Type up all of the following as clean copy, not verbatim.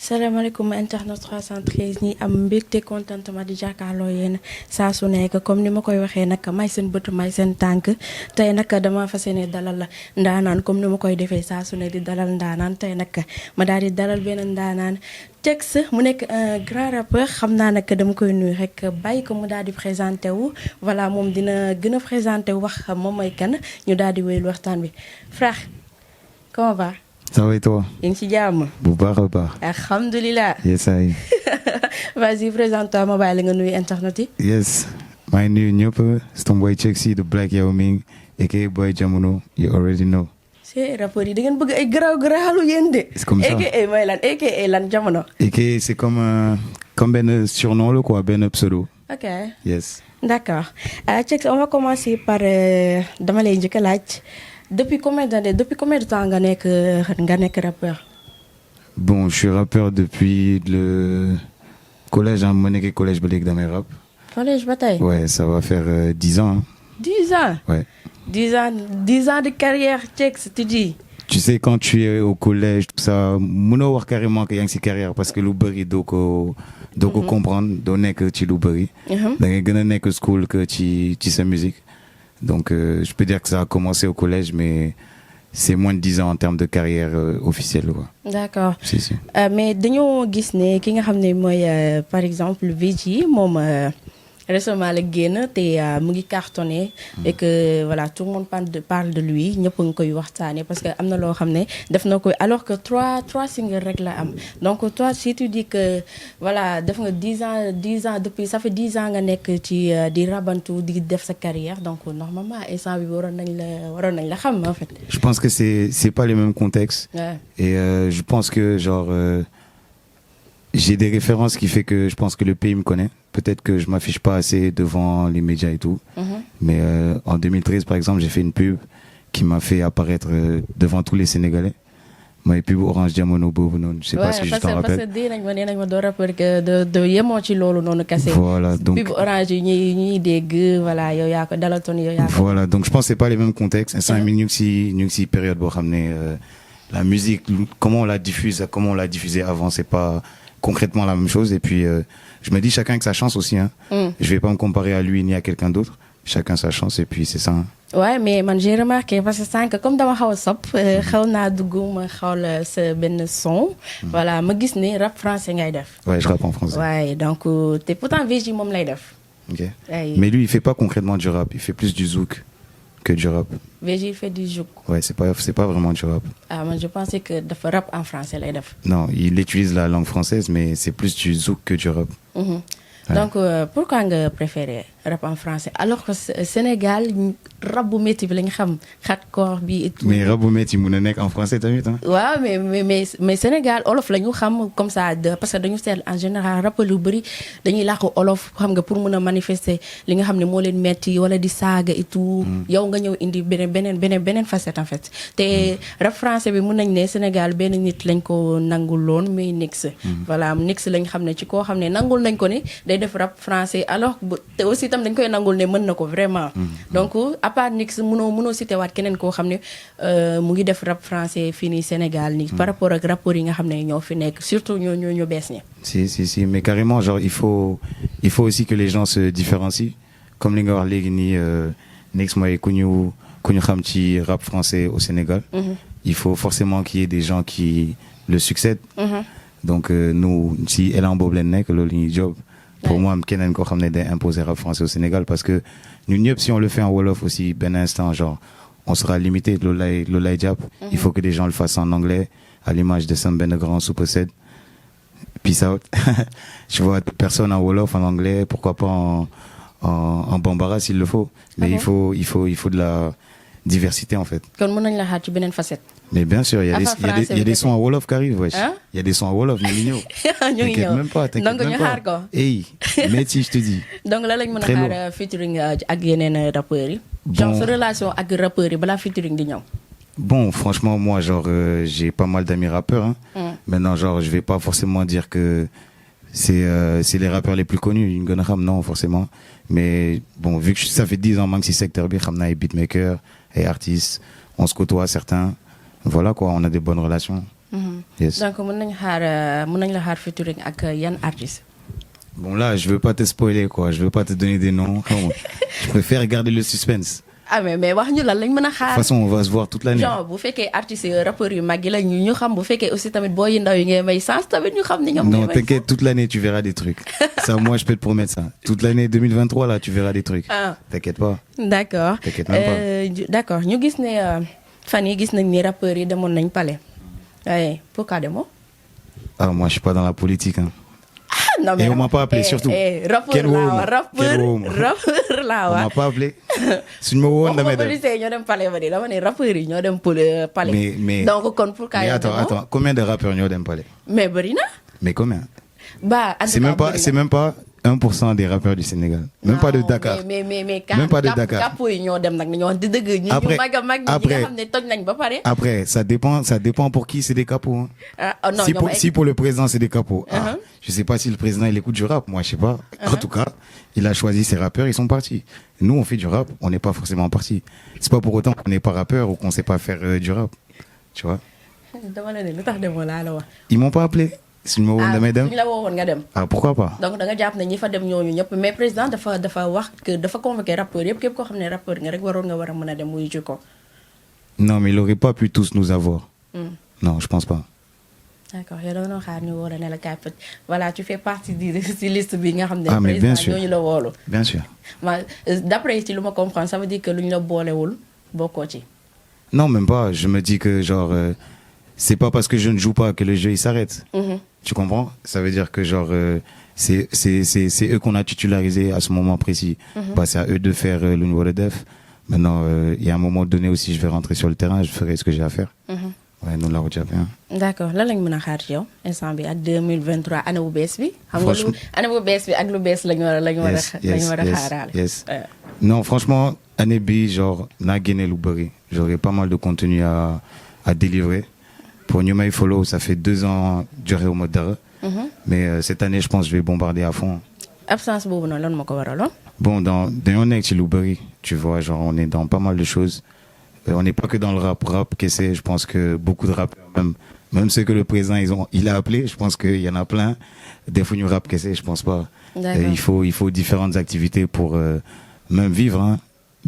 salaamaaleykum internet 313 ñi am mbégte contentement di jàkkaarloo yéen saa su nekk comme ni ma koy waxee nag may seen bët may seen tànk tey nag dama fas yéene dalal ndaanaan comme ni ma koy defee saa su ne di dalal ndaanaan tey nag ma daal di dalal benn ndaanaan Cex mu nekk un grand rappeur xam naa nag dama koy nuyu rek bàyyi ko mu daal di présenté wu voilà moom dina gën a présenté wu wax moom mooy kan ñu daal di wéyal waxtaan bi frère comment va. Ça va et toi? yaa ngi ci jàmm. bu baax a baax. alhamdulilah. yes ay. vas-y présente-toi ma bàyyi la nga nuyu internet yi. yes maa ngi nuyu ñëpp c'est ton boy Cex the Black Yao Ming aka Boy Jamono you already know. c'est rapport yi da ngeen bëgg ay garaaw yéen de. c'est comme ça aka mooy lan aka lan Jamono. aka c'est comme benn surnom la quoi benn pseudo. ok yes. d'accord Cex on va commencer par dama lay njëkk a laaj. Depuis combien de temps nga nekk rappeur? Bon, je suis rappeur depuis le collège, hein, ma nekkee collège ba léegi damay rap. Collège ba tey? Ouais, ça va faire 10 ans. Hein. 10 ans? Ouais. 10 ans de carrière, Cex, tu dis? Tu sais, quand tu es au collège, tout ça, mënoo wax carrément que yaa ngi ci carrière parce que lu bëri doo ko comprendre, doo nekk ci lu bëri. Da ngay gën a nekk school que ci sa musique. Donc, je peux dire que ça a commencé au collège, mais c'est moins de 10 ans en termes de carrière officielle. Quoi. D'accord. Si, si. Mais dañoo gis ne ki nga xam ne mooy par exemple VJ moom récemment la génn te mu ngi cartonné et que voilà tout le monde parle de lui ñëpp a ngi koy waxtaane parce que am na loo xam ne def na ko alors que trois singles rek la am donc toi si tu dis que voilà def nga 10 ans depuis ça fait 10 ans nga nekk ci di rabantu di def sa carrière donc normalement instant bi waroon nañ la xam en fait. Je pense que c'est pas les mêmes contextes. Ouais. Et je pense que genre j'ai des références qui fait que je pense que le pays me connaît. Peut-être que je m'affiche pas assez devant les médias et tout. Mais en 2013, par exemple, j'ai fait une pub qui m'a fait apparaître devant tous les Sénégalais. Ma pub Orange Diamono boobu noonu. Je sais pas si je t'en rappelle. Parce que nee nañ ma doo rappeur que de yemoo ci loolu noonu kese. Voilà donc pub Orange yi ñuy dégg voilà yow yaa ko dalatoon yow yaa ko. Voilà donc je pense que c'est pas les mêmes contextes. Instant mi ñu ngi si période boo xam ne la musique comment on la diffusait avant c'est pas concrètement la même chose et puis je me dis chacun avec sa chance aussi hein. Je vais pas me comparer à lui ni à quelqu'un d'autre. Chacun sa chance et puis c'est ça. Hein. Ouais mais man j'ai remarqué parce que sànq comme dama xaw a sopp xaw naa dugg ma xawal sa benn son. Voilà ma gis ne rap français ngay def. Ouais je rappe en français. Ouais donc te pourtant VJ moom lay def. Ok. Mais lui il fait pas concrètement du rap il fait plus du zouk que du rap. VJ il fait du zouk. Ouais c'est pas vraiment du rap. Ah man je pensais que dafa rap en français lay def. Non il utilise la langue française mais c'est plus du zouk que du rap. Ouais. Donc pourquoi nga préféré rap en français alors que Sénégal rap bu métti bi la ñu xam hardcore bi et tout. Mais rap bu métti mën na nekk en français tamit hein. waaw mais Sénégal olof la ñu xam comme ça parce que dañu seetlu en général rappeur yu bëri dañuy làkk olof xam nga pour mën a manifester li nga xam ne moo leen metti wala di saaga et tout. yow nga ñëw indi beneen facette en fait. te rap français bi mën nañ ne Sénégal benn nit lañ ko nangul loon muy Nix. voilà Nix lañ xam ne ci koo xam ne nangul nañ ko ne day def rap français alors te aussi tam dañ koy nangul ne mën na ko vraiment. donc à part Nix mënoo cité waat keneen koo xam ne mu ngi def rap français fii nii Sénégal nii par rapport ak rappeurs yi nga xam ne ñoo fi nekk surtout ñoo bees ñi. si mais carrément genre il faut aussi que les gens se différencient comme li nga wax léegi nii Nix mooy ku ñu xam ci rap français au Sénégal. Il faut forcément qu'il y ait des gens qui le succèdent. Donc nous si élan boobu leen nekk loolu ñuy job. Pour moi keneen koo xam ne day imposer rap français au Sénégal parce que ñun ñëpp si on le fait en wolof aussi benn instant genre on sera limité loolu lay jàpp. Il faut que des gens le fassent en anglais à l'image de Sam Ben Grand sous possède. Peace out. Je vois personne en wolof en anglais pourquoi pas en bambara s'il le faut. Mais il faut de la diversité en fait. kon mën nañ la xaar ci beneen facette. Mais bien sûr, il y a des sons en wolof qui arrivent, wesh. Il y a des sons en wolof, ñu ngi ñëw. T'inquiète même pas. Donc ñu xaar ko. Hey, métier je te dis. Donc lan lañ mën a xaar featuring ak yeneen rappeurs yi. Genre sa relation ak rappeurs yi balaa featuring di ñëw. Bon, franchement, moi, genre, j'ai pas mal d'amis rappeurs. Hein. Maintenant, genre, je vais pas forcément dire que c'est les rappeurs les plus connus. Ñu gën a xam, non, forcément. Mais bon, vu que ça fait 10 ans, même si secteur bi, xam naa ay beatmakers, ay artistes, on se côtoie certains. Voilà quoi, on a des bonnes relations. Yes. donc mën nañ la xaar featuring ak yan artiste. Bon là, je veux pas te spoiler quoi, je veux pas te donner des noms. Je préfère garder le suspense. ah mais wax ñu lan lañ mën a De xaar. toute façon, on va se voir toute l'année. genre bu fekkee artistes rappeurs yu mag yi la ñu xam bu fekkee aussi tamit boo yi ndaw yi ngay may sens tamit ñu xam ni ñoom. Non, t'inquiète, toute l'année tu verras des trucs. Ça, moi, je peux te promettre ça. Toute l'année 2023 là, tu verras des trucs. Ah. T'inquiète pas. d'accord T'inquiète même d'accord ñu gis ne fan yi gis nañ ni rappeurs yi demoon nañ palais waaye pourquoi demoo. Ah, moi, je suis pas dans la politique. Hein. non Et on m'a pas appelé, surtout. rappeur laa On wax m'a pas appelé. Suñu ma woon damay dem. policiers yi ñoo dem palais ba di dama ne rappeurs yi ñoo dem palais. Mais donc kon pourquoi mais yow attends, demoo? attends, combien de rappeurs ñoo dem palais? mais bëri na. Mais combien? bah en C'est tout cas, même pas, bëri na. c'est même pas 1% des rappeurs du Sénégal. Même pas de Non, Dakar. mais Même pas de Dakar. kàpp yi ñoo dem nag ñoo di dëgg ñi ñu Après- mag a mag ñi après- nga xam ne toj nañ ba pare. Après, ça dépend pour qui c'est des capots. Hein. Ah, oh non, si, ñoom pour, ay- si pour le président c'est des capots, ah, Uh-huh. je sais pas si le président il écoute du rap, moi je sais pas. En tout cas, il a choisi ses rappeurs, ils sont partis. Nous on fait du rap, on n'est pas forcément partis. C'est pas pour autant qu'on n'est pas rappeur ou qu'on sait pas faire du rap, tu vois. dama la ne lu tax demoo laa la wax. Ils m'ont pas appelé. Si je me ah damay dem. suñu la woowoon nga dem. Ah pourquoi pas? donc da nga jàpp ne ñi fa dem ñooñu ñëpp mais président dafa wax que dafa convoqué rappeurs yëpp képp koo xam ne rappeur nga rek waroon nga war a mën a dem wuyu ji ko. Non mais il aurait pas pu tous nous avoir. Non, je pense pas. d'accord yow da nga xaar ñu woo la ne la kaay peut voilà tu fais partie si liste bi nga xam ne. Ah, mais bien président sûr. ñooñu la woolu. Bien sûr. ma d'après ci lu ma comprendre ça veut dire que lu ñu la boolewul bokkoo ci. Non, même pas. Je me dis que genre, c'est pas parce que je ne joue pas que le jeu il s'arrête. Tu comprends? Ça veut dire que genre, c'est eux qu'on a titularisé à ce moment précis. Bah, c'est à eux de faire le niveau de def. Maintenant, il y a un moment donné aussi, je vais rentrer sur le terrain, je ferai ce que j'ai à faire. Ouais, nous la route bien. d'accord lan lañ mën a xaar ci yow instant bi ak 2023 année bu bees bi. xam nga lu Franchement- année bu bees bi ak lu bees lañu war a xaaraale. yes. Non, franchement, année B, genre, n'a gagné le bëri. J'aurai pas mal de contenu à délivrer. Pour New My Follow, ça fait 2 ans duré au mode d'arrêt. Mais cette année, je pense que je vais bombarder à fond. absence boobu noonu lan moo ko waraloon. Bon, dans on est chez Louberry, tu vois, genre, on est dans pas mal de choses. On n'est pas que dans le rap qu'est-ce que je pense que beaucoup de rappeurs, même ceux que le président, il a appelé, je pense qu'il y en a plein. Des fois, nous rap qu'est-ce que je pense pas. D'accord. Il faut différentes activités pour même vivre, hein.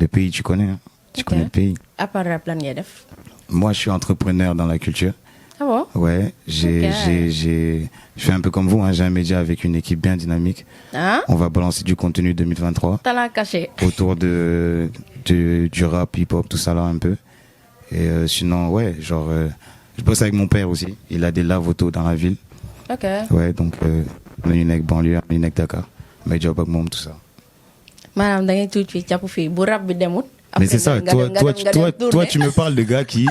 Le pays, tu connais, hein. Tu Ok. connais le pays. à part rap lan ngay def. Moi, je suis entrepreneur dans la culture. ah bon. Ouais, je fais un peu comme vous, hein. J'ai un média avec une équipe bien dynamique. ah On va balancer du contenu 2023. talent caché. Autour du rap, hip-hop, tout ça là un peu. Et sinon, ouais, genre, je bosse avec mon père aussi. Il a des lavotos dans la ville. ok Ouais, donc, on a une avec banlieue, une avec Dakar. Mais job avec mom, tout ça. maanaam da ngay tuuti fii jàpp fii bu rap bi demut. Mais c'est ça, nga toi, dem- nga toi, dem- nga toi, dem tourner. toi, tu me parles de gars qui,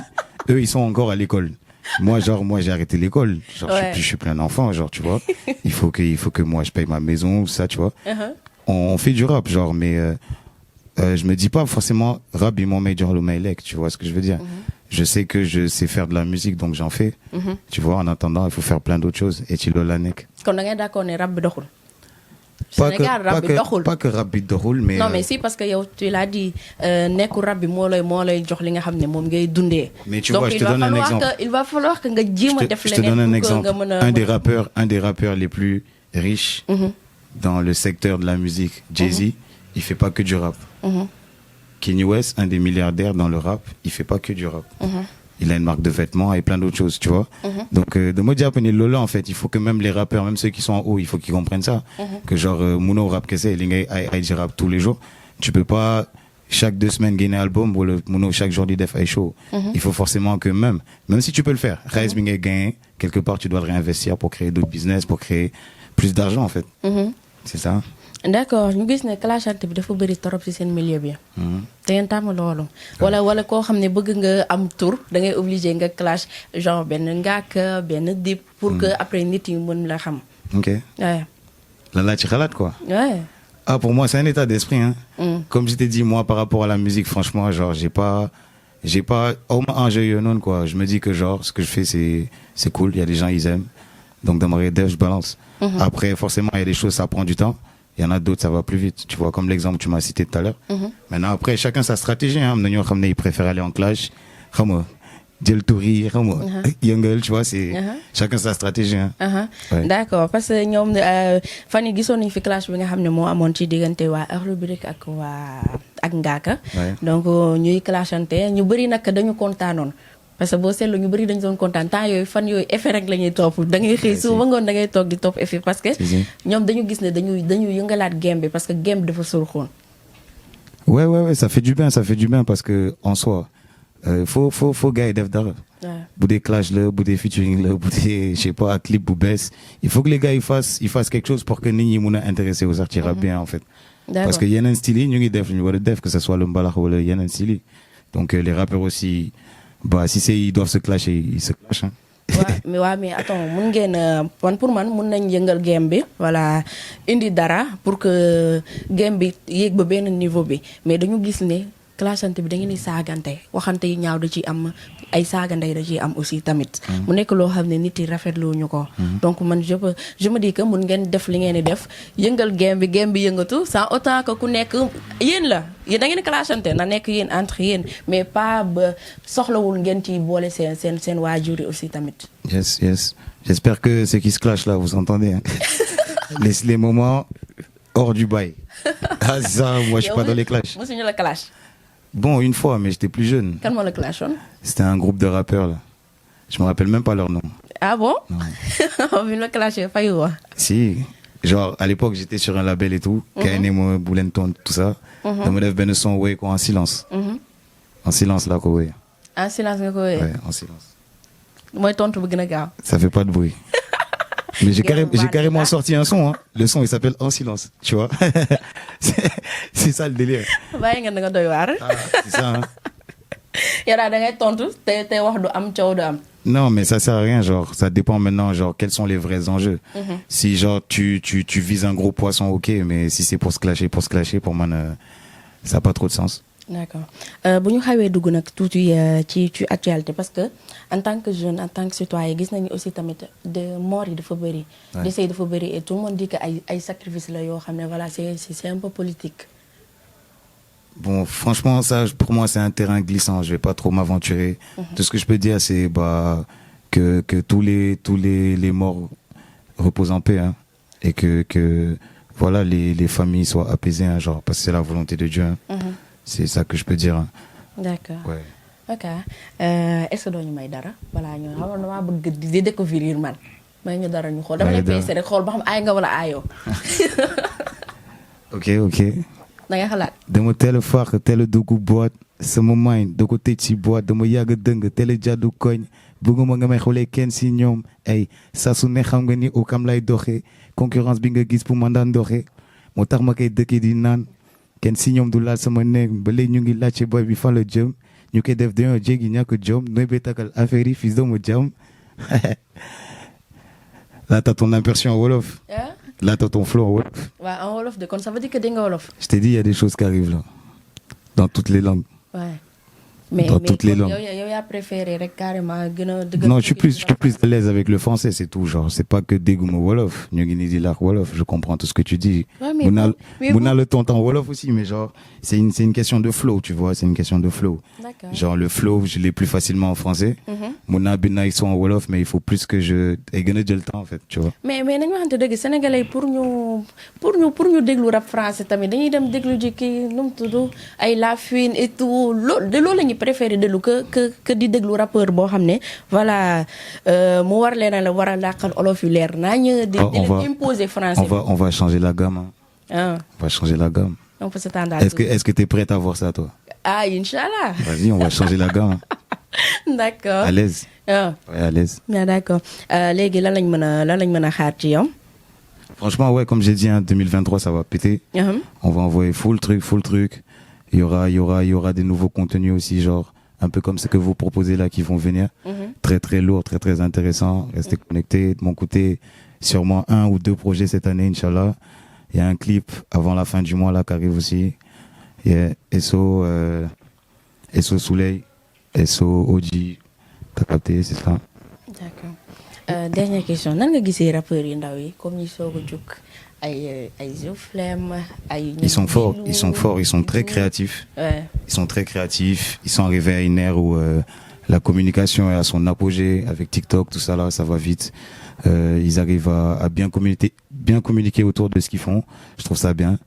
eux, ils sont encore à l'école. Moi, genre, moi, j'ai arrêté l'école. Genre, Ouais. je suis plein d'enfants, genre, tu vois. Il faut que moi, je paye ma maison, ça, tu vois. Uh-huh. On fait du rap, genre, mais je me dis pas forcément rap, ils m'ont mis du Halomailek, tu vois ce que je veux dire. Je sais que je sais faire de la musique, donc j'en fais. Tu vois, en attendant, il faut faire plein d'autres choses. Et tu l'olanek. kon da ngay d'accord ne rap bi doxul. Pas que, Sénégal rap bi doxul. pas que rap beat de rôle, mais. non mais si parce que yow tu l'as dit nekku rap bi moo lay jox li nga xam ne moom ngay dundee. Mais tu donc vois, je te donne un exemple. il va falloir que nga jéem a def Je te donne un leneen exemple. pour que nga mën a. Un des rappeurs les plus riches dans le secteur de la musique, Jay-Z, il fait pas que du rap. Kanye West, un des milliardaires dans le rap, il fait pas que du rap. Il a une marque de vêtements et plein d'autres choses, tu vois. Donc, de mode japonais Lola, en fait, il faut que même les rappeurs, même ceux qui sont en haut, il faut qu'ils comprennent ça. Que genre, Muno rap que c'est, il rap tous les jours. Tu peux pas chaque 2 semaines gagner un album ou le Muno chaque jour du def ay show. Il faut forcément que même si tu peux le faire, Raiz Mingay gagner, quelque part tu dois le réinvestir pour créer d'autres business, pour créer plus d'argent en fait. C'est ça. d'accord ñu gis ne clashante bi dafa bëri torop ci seen milieu bi. te ngeen tàmm loolu. wala koo xam ne bëgg nga am tour da ngay obligé nga clash genre benn Ngaaka benn Dip pour que après nit yi mën la xam. Ok. ouais Là, tu relates quoi. ouais. Ah, pour moi, c'est un état d'esprit. Hein. Comme je t'ai dit, moi, par rapport à la musique, franchement, genre, j'ai pas, au moins un jeu non quoi. Je me dis que genre, ce que je fais, c'est cool. Il y a des gens, ils aiment. Donc, dans ma rédève, je balance. Après, forcément, il y a des choses, ça prend du temps. Il y en a d'autres, ça va plus vite. Tu vois, comme l'exemple que tu m'as cité tout à l'heure. Maintenant, après, chacun sa stratégie. Hein. Ils préfèrent aller en clash. Djel Touri, Yungel, tu vois, c'est chacun sa stratégie. Hein. Ouais. D'accord, parce que ñoom fan yi gisoon nañu fi clash bi nga xam ne moo amoon ci diggante waa Akhlou Brick ak waa ak Ngaaka. Donc ñuy clashante ñu bëri nag dañu kontaanoon. Parce que boo seetlu ñu bëri dañu doon kontaan temps yooyu fan yooyu effet rek la ñuy topp da ngay xëy suba ngoon da ngay toog di topp effet parce que ñoom dañu gis ne dañu yëngalaat game bi parce que game bi dafa surxoon. Ouais, ça fait du bien parce que en soi, faut gars def dara. Bu dee clash là, bu dee featuring là, bu dee je sais pas clip bu bees, il faut que les gars ils fassent quelque chose pour que nit ñi mun a intéresser aux artistes rap bien en fait. Parce que yeneen style yi ñu ngi def ñu war a def que ce soit le mbalax wala yeneen style yi. Donc les rappeurs aussi. Bah si ils doivent se clasher, ils se clashent. Hein. mais attends mun ngeen pour man mun nañ yëngal game bi voilà indi dara pour que game bi yéeg ba benn niveau bi mais dañu gis ne clashante bi da ngeen di saagante waxante yi ñaaw da ciy am ay saaga ndey da ciy am aussi tamit. mu nekk loo xam ne nit yi rafetlu ñu ko. donc man je me dis que mun ngeen def li ngeen di def yëngal game bi yëngatu sans autant que ku nekk yéen la yéen da ngeen di clashante na nekk yéen entre yéen mais pas ba soxlawul ngeen ci boole seen waajur yi aussi tamit. Yes. J'espère que ceux qui se clashent là, vous entendez. Hein. les moments hors du bail. Ah ça, moi je suis pas dans les clashs. Monsieur le clash. Bon, une fois, mais j'étais plus jeune. Quand le clash on? C'était un groupe de rappeurs, là. Je me rappelle même pas leur nom. Ah bon? Non. On vient le clash, pas eu. Si. Genre, à l'époque, j'étais sur un label et tout. KNM, Boulenton, tout ça. Dans mon ben son, ouais, quoi, en silence. En silence, là, quoi, ouais. En silence, quoi, ouais. Ouais, en silence. Moi, tontu bu gëna gaaw. Ça fait pas de bruit. Mais j'ai carrément sorti un son, hein. Le son, il s'appelle En silence, tu vois. c'est ça le délire. Bàyyi nga nga doy waar. C'est ça, hein. Yow da ngay tontu te wax du am coow du am. Non, mais ça sert à rien, genre, ça dépend maintenant, genre, quels sont les vrais enjeux. Si, genre, tu vises un gros poisson, ok, mais si c'est pour se clasher, pour moi, ça n'a pas trop de sens. D'accord. Bu ñu xawee dugg nag tuuti ci actualité parce que en tant que jeune en tant que citoyen gis nañu aussi tamit de mort yi dafa bëri. décès yi dafa bëri et tout le monde dit que ay sacrifice la yoo xam ne voilà c'est un peu politique. Bon, franchement, ça, pour moi, c'est un terrain glissant. Je vais pas trop m'aventurer. Tout ce que je peux dire, c'est que tous les morts reposent en paix, hein, et que voilà, les familles soient apaisées, hein, genre, parce que c'est la volonté de Dieu. Hein. C'est ça que je peux dire. Hein. D'accord. Ouais. Ok. Est-ce que doo ñu may dara voilà ñu xam dama bëgg di découvrir man may ñu dara ñu xool dama lay peese rek xool ba xam aay nga wala aayoo. ok. da nga xalaat. dama teel a faax teel a dugg boîte sama mind da ko tëj ci boîte dama yàgg dëng teel a jàddu koñ bëgguma nga may xoolee kenn si ñoom ay saa su ne xam nga ni au kam lay doxee concurrence bi nga gis pour man daan doxee moo tax ma koy dëkkee di naan kenn si ñoom du laal sama néeg ba léegi ñu ngi laajte boy bi fan la jëm ñu koy def dañoo jéggi ñàkk jom nooy bay takal affaire yi fils doomu jàmm. Là t'as ton impression en wolof. Là t'as ton flow en wolof. Ouais, en wolof de kon ça veut dire que dégg nga wolof. Je t'ai dit il y a des choses qui arrivent là dans toutes les langues. Ouais. Mais toutes les langues. Yow yaa préféré rek carrément gën a dëgg. Non, je suis plus à l'aise avec le français, c'est tout. Genre, c'est pas que dégoût wolof. Ñu ngi ni di làkk wolof, je comprends tout ce que tu dis. Ouais, mais Mouna le tonton wolof aussi, mais genre, c'est une question de flow, tu vois, c'est une question de flow. D'accord. Genre, le flow, je l'ai plus facilement en français. Mouna bina ils sont en wolof, mais il faut plus que je ay gën a jël temps en fait, tu vois. Mais nañu waxante dëgg sénégalais pour ñu déglu rap français tamit dañuy dem déglu ji kii nu mu tudd ay La Fouine et tout loolu la ñu préféré déglu que di déglu rappeur boo xam ne voilà mu war leen a la war a làqal olof yu leer nañ di leen imposer français. On va changer la gamme. Hein. On va changer la gamme. On peut s'attendre. Est-ce que tu es prête à voir ça toi? Ah, Inch'Allah. Vas-y, on va changer la gamme. D'accord. À l'aise. Ah. Ouais, à l'aise. Ah, d'accord. Léegi lan lañ mën a xaar ci yow? Franchement, ouais, comme j'ai dit, hein, 2023, ça va péter. On va envoyer full truc. Il y aura des nouveaux contenus aussi, genre un peu comme ce que vous proposez là qui vont venir. Très très lourd, très très intéressant. Restez connectés. De mon côté, sûrement 1 ou 2 projets cette année, Inch'Allah. Il y a un clip avant la fin du mois là qui arrive aussi. Yeah. SO Soleil, SO Oji. T'as capté, c'est ça. D'accord. Dernière question. Nan nga gisee rappeurs yi ndaw yi comme ñi soog a jóg ay Zoflem ay. Ils sont forts, ils sont très créatifs. Ouais. Ils sont très créatifs. Ils sont arrivés à une ère où la communication est à son apogée avec TikTok, tout ça là, ça va vite. Ils arrivent à bien communiquer autour de ce qu'ils font. Je trouve ça bien.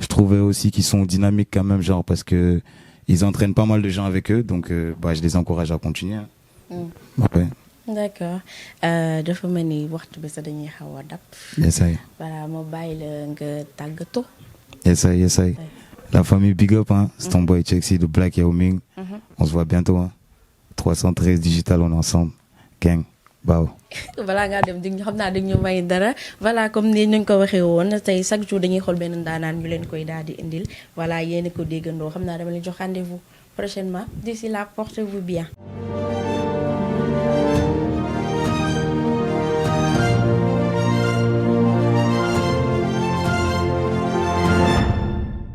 Je trouve aussi qu'ils sont dynamiques quand même, genre, parce que ils entraînent pas mal de gens avec eux, donc je les encourage à continuer. Ouais. D'accord. Dafa mel ni waxtu bi sax dañuy xaw a dab. Essaye. Voilà, ma bàyyi la nga tàggatoo. Essaye. La famille Big Up, hein. C'est ton boy Chexy de Black Yao Ming. On se voit bientôt, hein. 313 Digital, on est ensemble. Gang. Baaw. Voilà ngaa dem dig ñu xam naa dig ñu may dara voilà comme ni ñu ko waxee woon tey chaque jour dañuy xool benn ndaanaan ñu leen koy daal di indil voilà yéen a ko déggandoo xam naa dama leen jox rendez-vous prochainement d'ici là portez-vous bien.